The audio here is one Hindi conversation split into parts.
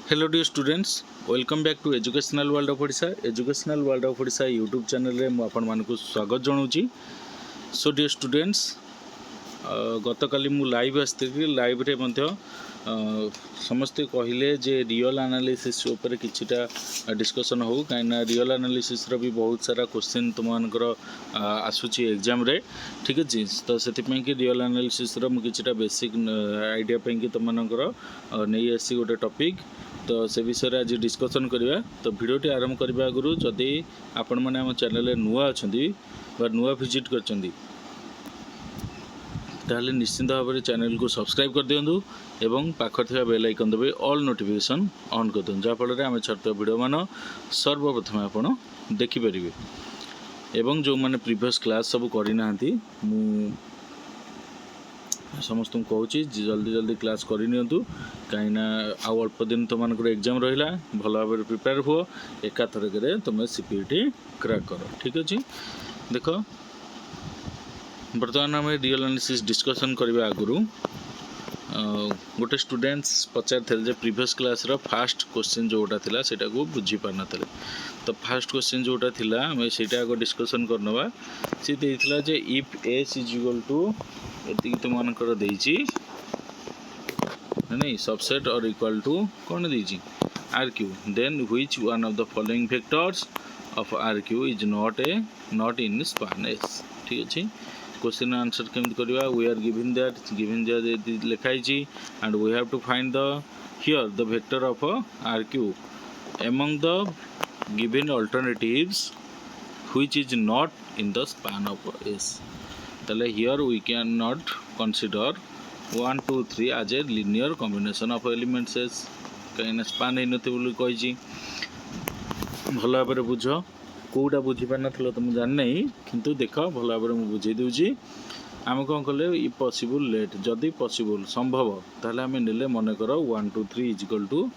Hello dear students, welcome back to educational world of Odisha. Educational world of Odisha YouTube channel रे आपण मानकु स्वागत जनाऊँगी। सो डियर स्टूडेंट्स, गतकाली मु लाइव आसती। लाइव रे मध्य समस्ते कहले जे रियल एनालिसिस ऊपर किछिटा डिस्कशन हो, कहीं रियल एनालिसिस रो भी बहुत सारा क्वेश्चन तुमनकर आसूची एग्जाम रे। ठीक अच्छे, तो से कि रियल एनालिसिस रो मु किछिटा बेसिक आइडिया पे कि तुमनकर नहीं आसी गोटे टॉपिक, तो से विषय आज डिस्कसन करवा। तो वीडियोटी आरंभ करने आगु जदि आपण मैंने आम चैनल नुआ अच्छा नुआ विजिट कर ताहले निश्चिंत भाव में चैनल को सब्सक्राइब कर दिंतु एवं पाखर थी बेल आइकन दबे ऑल नोटिफिकेशन ऑन कर दिखाँ, जहाँफल आम छाड़ता वीडियो मान सर्वप्रथम आपण देखिपारे। एवं जो मैंने प्रीवियस क्लास सब करना समस्त कहूँ जल्दी जल्दी क्लास करनी, कहीं आउ अल्प दिन तुम एग्जाम रहा भल भाव में प्रिपेयर हुआ, एकाथरक तुम सीपीटी क्रैक कर। ठीक अच्छे, देख बर्तमान आम रियल एनालिसिस डिस्कसन करने आगु गोटे स्टूडेंट्स पचार प्रीवियस क्लास फास्ट क्वेश्चन जोटा था सेटा को बुझी पार ना। तो फास्ट क्वेश्चन जोटा था आम से आगे डिस्कसन करनवा। सी देता जे if S is equal to ये तुमकर नहीं सबसेट और इक्वल टू कौन देती R Q, then which one of the following vectors of R Q is not in span S. ठीक अच्छे, क्वेश्चन आंसर केमती करवा। वी आर गिवन दैट लिखाई and we have to find the here the vector of R Q among the given alternatives which is not in the span of S. ताले here we cannot consider 1 2 3 as a linear combination of elements S, कहीं स्पान होती बोली कही भल भाव में बुझ। कौटा बुझीपार ना तुम जान किंतु देख भल भाव में बुझे दूची। आम कौन कले पॉसिबल लेट जदि पॉसिबल संभव ताहले आम नेले मन कर 1 2 3 इज इक्वल टू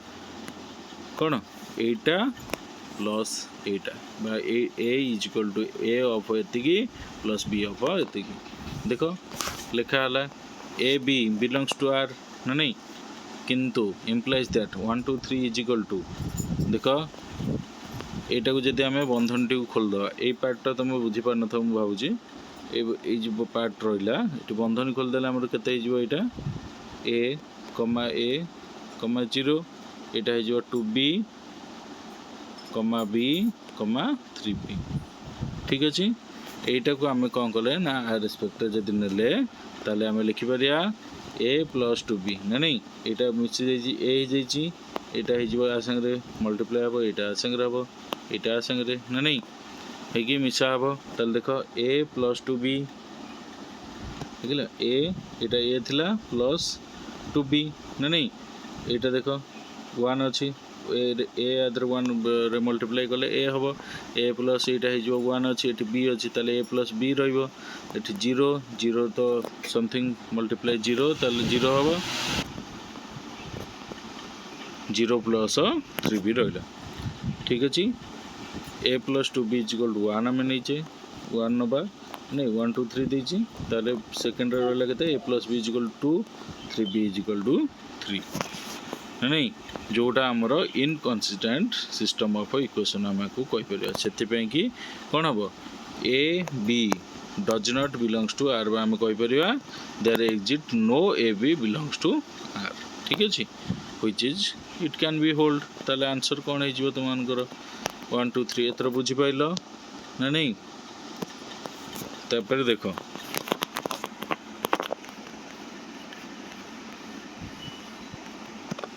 कौन एटा प्लस एटा A is equal to A of एतिकी प्लस बी ऑफ एतिकी। देख लिखा है A B belongs to R ना नहीं, किंतु implies that 1 2 3 is equal to देख एटा को जदि आम बंधन टी खोलदे ये पार्टा तुम बुझीपार न भावुची ये जो पार्ट रहा ये बंधन खोलदे आम के ए कमा 0 यहाँ हो 2b कमा बी कमा 3b। ठीक अच्छे, यहीटा को आम कौन कले ना रेस्पेक्ट जब ने ताले आम लिखिपर ए प्लस 2b ना नहीं, यहाँ मिसी जाइए यहाँ आ सांगे मल्टीप्लाई हम यहाँ सांगे हम यहाँ आ सांगे ना नहीं है मिसा हम। ताले देख ए प्लस 2b देखला ए यहाँ ए थिला प्लस 2b ना नहीं, यहाँ देख 1 अच्छी ए आदर 1 मल्टीप्लाई कले ए हम ए प्लस यहाँ हो 1 अच्छी ये बी अच्छी ताले ए प्लस बी रही 0 0 तो समथिंग मल्टीप्लाई 0 ताले 0 हम 0 प्लस 3b रहा। ठीक अच्छे, A plus 2b is equal to 1 आम नहीं 1 नवा नहीं 1 2 3 देती ताले सेकेंड रहा के A plus B is equal to 3b is equal to 3 नहीं, जोटा आमर इनकन्सिस्टेंट सिस्टम ऑफ इक्वेशन आम को कहीपर से कि कौन हम A B does not belongs to R आम कहीपर there exist no A B belongs to R. ठीक अच्छे, which is it can be hold ताले आंसर कौन हो तुमर 1 2 3 एतर बुझीपार ना नहीं। तापर देख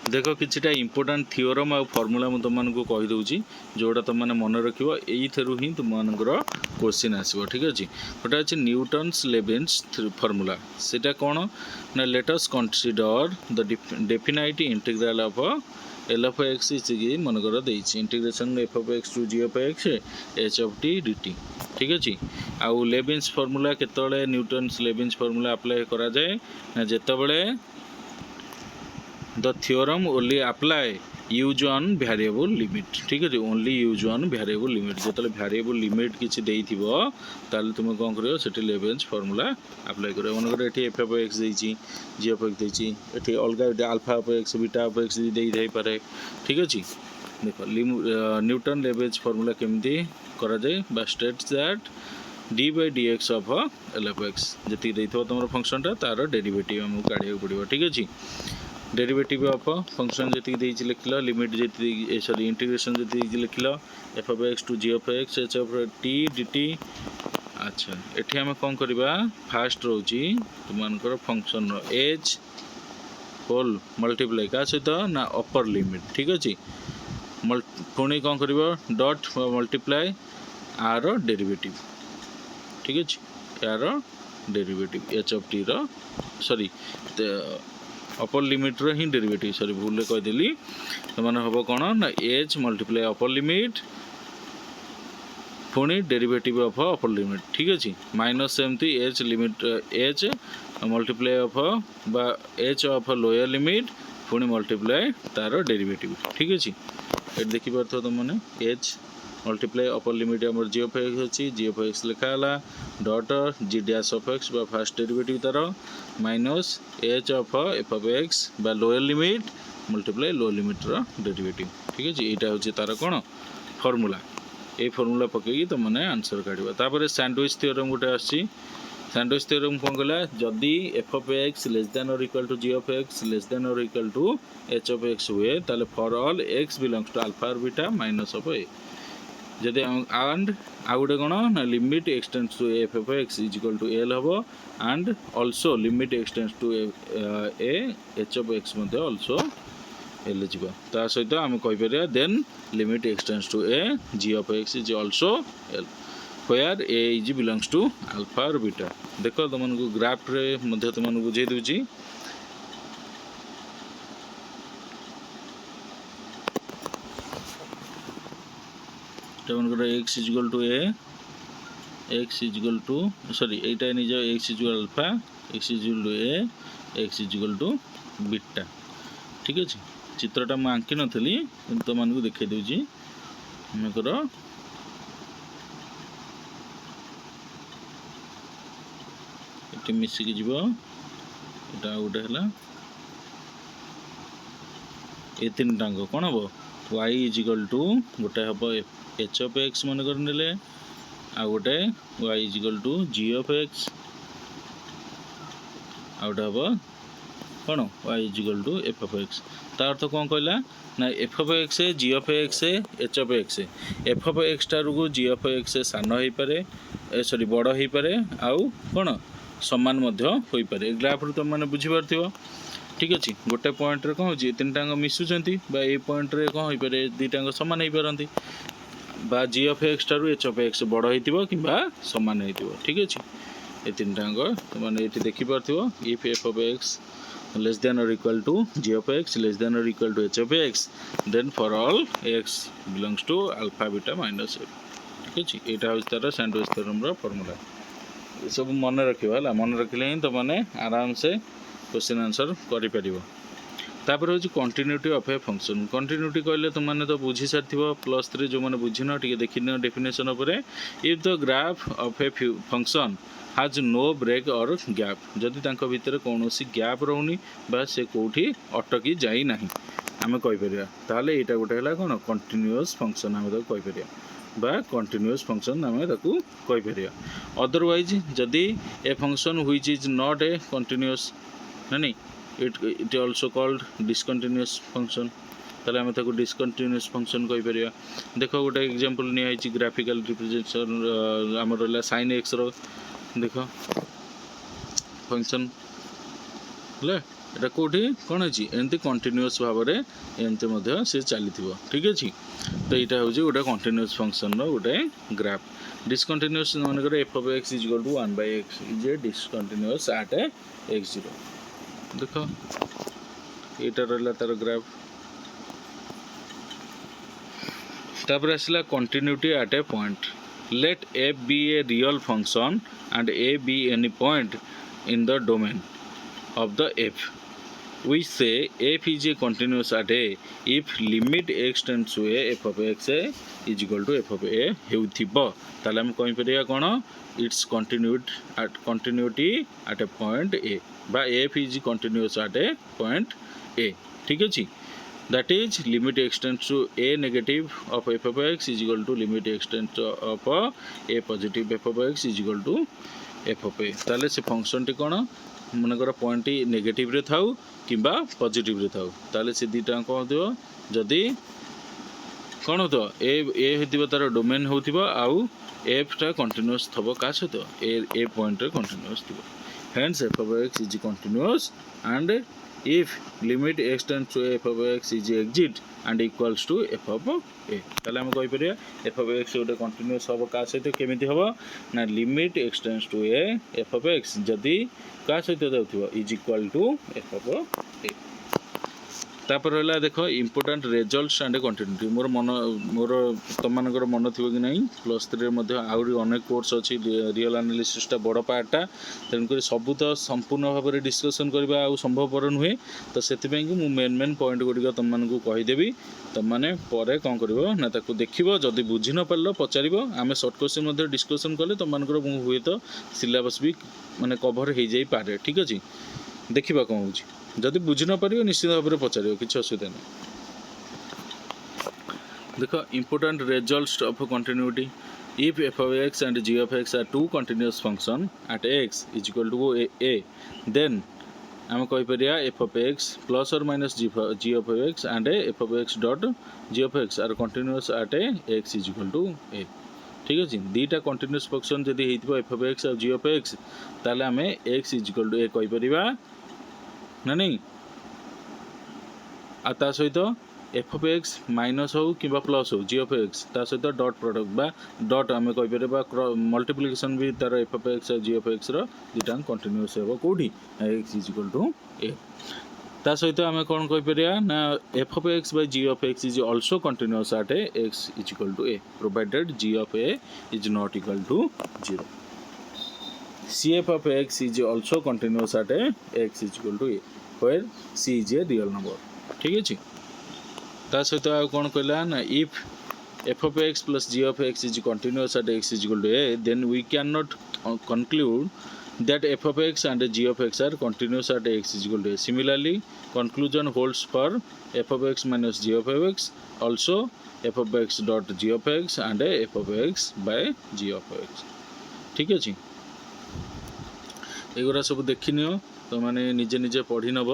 देख किछिटा इंपोर्टेंट थियोरम आ फॉर्मूला मु तुमको कहीदे जोड़ा तुमने मन रख यू ही तुमर क्वेश्चन आसो। ठीक अच्छे, गोटे अच्छे न्यूटन्स लेबेन्स फॉर्मूला सेटा कौन ना let us consider the definite integral of L of x is मनकर देछि integration F of x to ji of x H of T D T. ठीक अच्छे, आउ लेबेन्स फॉर्मूला केतबेले न्यूटन्स लेबेन्स फॉर्मूला अप्लाई करा जाए ना जेतबेले the theorem only apply use on variable limit ठीक है only use on variable limit जो वेरिएबल लिमिट किसी देइथिबो ताले तुम कौन करियो सेठी लेबेंज फार्मूला अप्लाई करियो मन कर एठी एफ ऑफ एक्स देइची जी ऑफ एक्स देइची एठी अलगा alpha of X beta of X देइ जाई पारे ठीक अछि देखो न्यूटन लेबेंज फार्मूला केमती करा जाय बा states that D by D x of L of x जति देइथो तुम फंक्शन टा तार डेरिवेटिव हमको काढिया पड़िबो ठीक अछि डेरिवेटिव ऑफ फंक्शन जी लिख limit g sorry integration g लिख f of x to ji of x H of T D t अच्छा एठी आम कौन करवा फास्ट रोची तुमर फंक्शन एच होल मल्टीप्लाई क्या सहित ना अपर लिमिट ठीक अच्छे पुणी कौन कर डॉट मल्टीप्लाई आर डेरिवेटिव ठीक अच्छे यार डेरिवेटिव एच ऑफ टी रो सॉरी अपर लिमिट रो ही डेरिवेटिव सॉरी भूल कहीदेली तो मैंने हम कौन ना एच मल्टीप्लाई अपर लिमिट पुणी डेरिवेटिव ऑफ अपर लिमिट ठीक अच्छे माइनस सेमती h limit h multiply of बा एच ऑफ लोअर लिमिट पुणी मल्टीप्लाई तार डेरिवेटिव ठीक अच्छे ये देखी पार्थ तुम मैंने एच मल्टीप्लाई अपर लिमिट आम जी ऑफ एक्स अच्छी जी ऑफ एक्स लिखाला dot G dash of X बा फास्ट डेरिवेटिव तार minus H of F of X बा lower limit multiply lower limit रो डेरिवेटिव ठीक है यहाँ हूँ तार कौन फॉर्मूला ये फॉर्मूला पकईकि तुम मैंने आंसर काढ़ तापर सैंडविच थ्योरम गोटे आसी सैंडविच थ्योरम कौन कहला जदि F of X less than or equal to ji of X less than or equal to H of X हुए ताले for all X belongs to alpha और बीटा माइनस ऑफ ए जदि एंड आउ गोटे कौन ना limit extends to F of x is equal to L हम and also limit extends to A H of X also L जा सहित आम कहीपर then limit extends to a g of x is also l where a is belongs to alpha और बीटा देख तुमको ग्राफ रे मध्य तुमको बुझे दूची तुमको x is equal to a x is equal to sorry एटा निज x is equal alpha x is equal to a x is equal to beta ठीक अच्छे चित्रटा मुझे आंकी नी तुमको देखा दूची मकर ये मिसिकी जीव यहाँ गोटे है ये तीन टांग कौन हम वाई इज इक्वल टू गोटे हम एच ऑफ एक्स मन कर नेले आ गोटे Y is equal to ji of X आ गोटे हम कौन Y is equal to F of X तार अर्थ कौन कहला ना F of X G of x H of X F of X टार को जी ऑफ एक्स सान हो पारे सॉरी बड़ हो पारे आउ कौन समान हो पारे ग्राफ तुम मैंने बुझीपार ठीक अच्छे गोटे पॉइंट रे कौन हो तीन टांग मिशुंट ये पॉइंट रे कौन हो पारे दुईटांग सामान हो पारती बा जी ऑफ एक्स टारू एच ऑफ एक्स बड़ हो कि सामान हो ठीक अच्छे ये तीन टांग मैंने ये देखिपार if F of X less than or equal to g of x less than or equal to h of x then for all x belongs to alpha beta minus f ठीक अच्छे यहाँ हूँ तार सैंडविच थ्योरम फॉर्मूला ये सब मन रखा मन रखिले ही तुमने आराम से क्वेश्चन आंसर कर हूँ continuity of a function continuity कहले तुमने तो बुझी सारी +3 जो मैंने बुझीन टे देखी डेफिनेशन उपर if the graph of a function हाज नो ब्रेक और गैप जदि तांको भितर कौन गैप रोनी बा से कौटी अटकी जाई नहीं आम कहीपर ताले यहाँ गोटे है कौन कंटिन्यूअस फंक्शन आम कहीपर बा कंटिन्यूअस फंक्शन आम कहीपर अदरवाइज जदि a function which is not a continuous नहीं it also called discontinuous function ताले आम डिसकंटिन्यूअस फंक्शन कहीपर देख गोटे एग्जांपल निया ग्राफिकल रिप्रेजेंटेशन आम रहा साइन एक्स रो देख फंक्शन है এটা কোটি কোন আছে এমতি কন্টিনিউয়াস ভাবে এমতি মধ্যে সে চালিথিব ঠিক আছে তো এটা হচ্ছে গোটে কন্টিনিউয়াস ফাংশন র গোটে গ্রাফ ডিসকন্টিনিউয়াস মানে করে f of x is equal to 1/x is a discontinuous at a x0 দেখো এটা রইলা তার গ্রাফ তারপরে আসলা continuity at a point let f be a real function and a be any point in the domain of the f we say f is a continuous at a if limit x tends to a f of x is equal to f of a हेउथिबो ताले हम कहि परिया कोन it's continuity at a point a बा f is continuous at a point a ठीक अछि that is limit x tends to a negative of f of x is equal to limit x tends to of a positive f of x is equal to f of a ताले से फंक्शन टी कोन मनकर पॉइंट नेगेटिव रे थाउ किबा पॉजिटिव रे थाउ ताले से दीटा कोन दियो जदी कोन होतो ए हेतिबो तार डोमेन होतिबो आउ f टा कंटीन्यूअस थबो का सहित ए पॉइंट रे कंटीन्यूअस थिबो hence f of x is continuous and if limit x tends to f of x is exit and equals to f of a ताले हम कहि परिया f of x ओटे कंटीन्यूअस हबो का सहित केमिति हबो ना limit x tends to a f of x जदी का सहित जाउथिबो is equal to f of a तापर रहला देखो इंपोर्टेंट रिजल्ट्स एंड कंटिन्यूटी मोर तुम मन थी कि नहीं +3 मध्ये आउरी अनेक कोर्स अच्छी रियल एनालिसिसटा बड़ पार्टा तेणुक सबू तो संपूर्ण भाव में डिस्कसन करवा संभवपर नुहे तो से मेन पॉइंट गुड़िक तुमको कहीदेवी तुम मैंने कौन कर देख जदि बुझी न पार पचार आम सर्ट क्वेश्चन डिस्कसन कले तुम हुए तो सिलेबस भी माने कभर हो जाई पारे ठीक अच्छे देखा कौन हो जदि बुझी न पार निश्चित भाव में पचार किसी असुविधा नहीं देख important results of continuity if f of x and g of x are two continuous function at x is equal to a then आम कहीपर f of x plus or minus g of x and f of x dot g of x are continuous at x is equal to a ठीक अच्छे दीटा कंटिन्यूअस फंक्शन जदि होइतिबो f of x और g of x ताले आम x is equal to a कहीपर ना नहीं आ ता सहित एफ ऑफ एक्स माइनस हो कि प्लस हो जी ऑफ एक्स ता सहित डॉट प्रोडक्ट बा डॉट आम कहीपर मल्टीप्लिकेशन भी तार एफ ऑफ एक्स और जी ऑफ एक्स दुटा कंटिन्यूअस हो कौटी x is equal to a ता सहित आम कौन कहीपर ना F of x by g of x is also continuous at x is equal to a provided g of a is not equal to 0 cf of x is also continuous at x is equal to a where c is a real number ठीक अच्छे ता सहित कौन कहला ना if f of x plus g of x is continuous at x is equal to a then we cannot conclude that f of x and g of x are continuous at x is equal to a similarly conclusion holds for f of x minus g of x also f of x dot g of x and f of x by g of x ठीक अच्छे एगुरा सब देखी नियो तो मैंने निजे निजे पढ़ी नब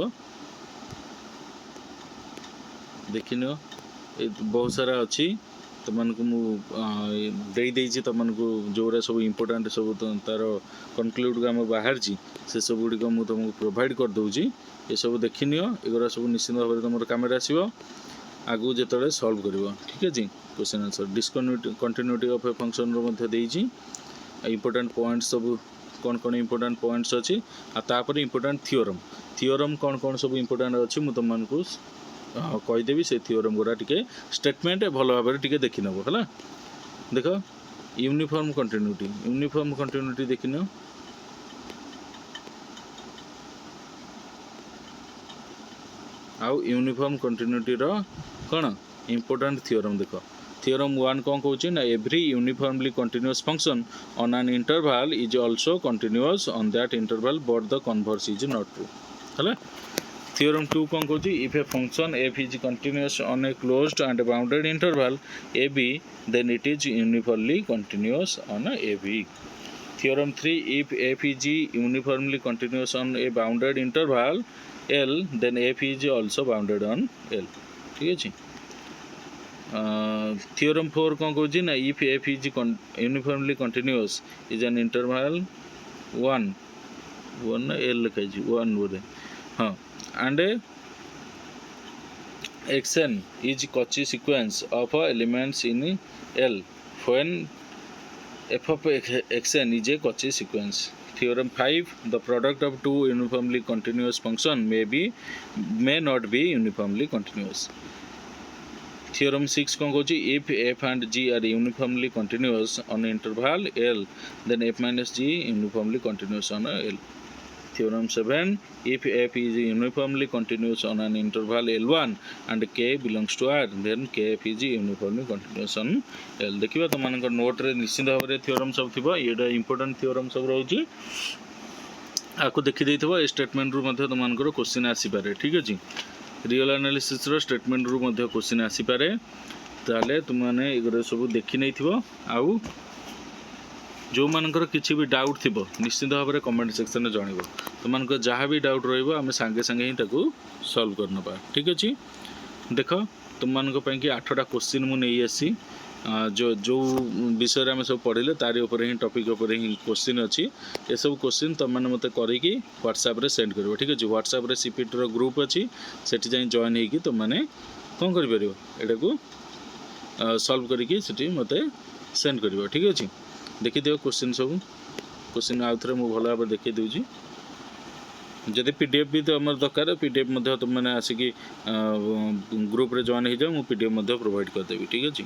देखी नियो बहुत सारा अच्छी तुमको मुझे तुमको जोरा सब इम्पोर्टाट सब तार कनक्लूड आम बाहर से सब गुड़िक मुझे तुमको प्रोवाइड कर दूँगी ये सब देखी नियो एगुरा सब निश्चित भाव में तुम कम आसो आगू जो सल्व कर ठीक अच्छे question answer discontinuity of a function important point सब कौन कौन इम्पोर्टाट पॉइंट्स अच्छी आपर इम्पोर्टाट थियोरम कौन कौन सब इम्पोर्टाट अच्छी मुझे तुमको कहीदेवी से थियोरम गुरा टिके स्टेटमेंट भल भाव में देखी नब है देख यूनिफॉर्म कंटिन्यूटी देखी न आउ यूनिफॉर्म कंटिन्यूटी कौन इम्पोर्टाट थियोरम देख थियोरम 1 कौन कहूँ ना every uniformly continuous function on an interval is also continuous on that interval but the converse is not true है थियोरम 2 कौन कहूँ if a function f is continuous on a closed and bounded interval a b then it is uniformly continuous on a b theorem 3 if f is uniformly continuous on a bounded interval l then f is also bounded on l ठीक अच्छे थियोरम 4 कौन कहूँ ना if f is uniformly continuous is an interval 1 l लिखाई 1 बोधे हाँ and xn is Cauchy sequence of elements in L when f of xn is a Cauchy sequence. Theorem 5 the product of two uniformly continuous function may not be uniformly continuous. Theorem 6 कौन कहूँ if f and g are uniformly continuous on interval L then f minus g uniformly continuous on L. theorem 7, if f is uniformly continuous on an interval L1 and k belongs to R, then kf is uniformly continuous on L. देखिबा तुम मानक नोट रे निश्चित भाव में theorem सब थिबो, एटा इंपोर्टेंट theorem सब रहउची आको देखि देइथबो। ए स्टेटमेंट रु मध्ये तुम मानकर क्वेश्चन आसी पारे, ठीक अछि। रियल एनालिसिस रो स्टेटमेंट रु मध्ये क्वेश्चन आसी पारे, ताले तुम माने एगरे सब देखि नै थिबो। आउ जो मानकर किछि भी डाउट थिबो निश्चित भाव में कमेंट सेक्शन में जणिबो। तुम मानकर जहाँ भी डाउट रहिबो आमे संगे संगे ही ताकू सॉल्व करनबा, ठीक अछि। देख तुम मानक पई कि 8टा क्वेश्चन मु नै आसी, जो जो विषय रे आमे सब पढिले तारि ऊपर ही टॉपिक ऊपर ही क्वेश्चन अछि। ए सब क्वेश्चन तुम माने मते करि कि व्हाट्सएप रे सेंड करबो, ठीक अछि। व्हाट्सएप रे सीपीटी रो ग्रुप अछि, सेठी जाई जॉइन हे कि तुम माने कोन करि परिबो, एटा को सॉल्व करि कि सेठी मते सेंड करबो, ठीक अछि। देखि दियो क्वेश्चन सब, क्वेश्चन आउ थरे मु भलो भाबे देखि देउची। जदि पीडीएफ भी तो हमर दरकार, पीडीएफ मध्ये तुम माने आसी कि ग्रुप रे जॉइन हे जाओ, मु पीडीएफ मध्ये प्रोवाइड कर देबी, ठीक अछि।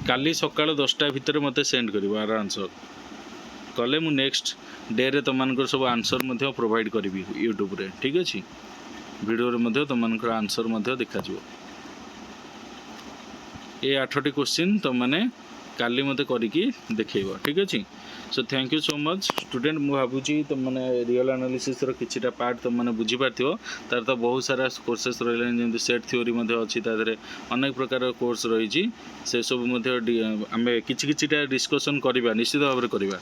काली सकाळ 10टा भितर मते सेंड करिवो आर आंसर कले, मु नेक्स्ट डे रे तुम मानकर सब आंसर मध्ये प्रोवाइड करिवि यूट्यूब रे, ठीक अछि। वीडियो रे मध्ये तुम मानकर आंसर मध्ये देखा जिवो। ये 8टी क्वेश्चन तुम मैंने काली मते करिकी देखैबो, ठीक अछि। So thank you so much student. मु भाबुची तुम मैंने रियल एनालिसिस रो किछिटा पार्ट तुम मैंने बुझी पारथियो। तार तो बहुत सारा कोर्सेस रहले, जेंति सेट थ्योरी मध्ये अछि, तादरे अनेक प्रकार कोर्स रहिछि। से सब मध्ये आमे किछिटा डिस्कशन करिबा, निश्चित भाव में करिबा।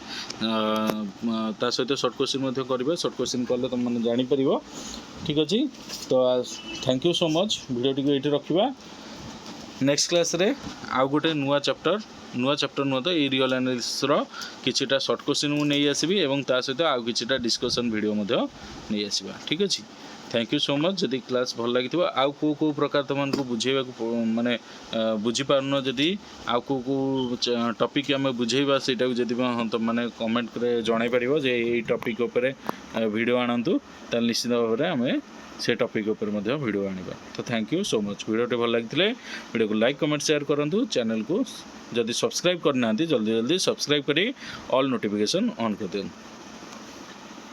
ता सहित शॉर्ट क्वेश्चन मध्ये करिबा। शॉर्ट क्वेश्चन कले तुम मैंने जानि परिबो, ठीक अछि। तो thank you so much. Video टिको एठी रखिबा। नेक्स्ट क्लास रे आउ गोटे नुआ चैप्टर नुआ तो ये रियल एनालिसिस रो किछिटा शॉर्ट क्वेश्चन मु नै आसीबी, एवं ता सहित आउ किछिटा डिस्कशन वीडियो मध्ये नै आसीबा, ठीक अछि। Thank you so much. जदि क्लास भल लागिथिबो, आउ को प्रकार तुमन को बुझेबा को माने बुझी पारनो, जदि आउ को टॉपिक हमें बुझेबा सेटा जदि तुम माने कमेंट रे जणाई परिबो जे एई टॉपिक ऊपर वीडियो आनंतु, त निश्चित भाव में हमें से टॉपिक ऊपर मध्ये वीडियो आनिबा। तो thank you so much. Video भल लागिथिले वीडियो को लाइक कमेंट शेयर करंतु। चैनल को जदि सब्सक्राइब करना जल्दी जल्दी सब्सक्राइब करी ऑल नोटिफिकेशन ऑन कर दियंतु।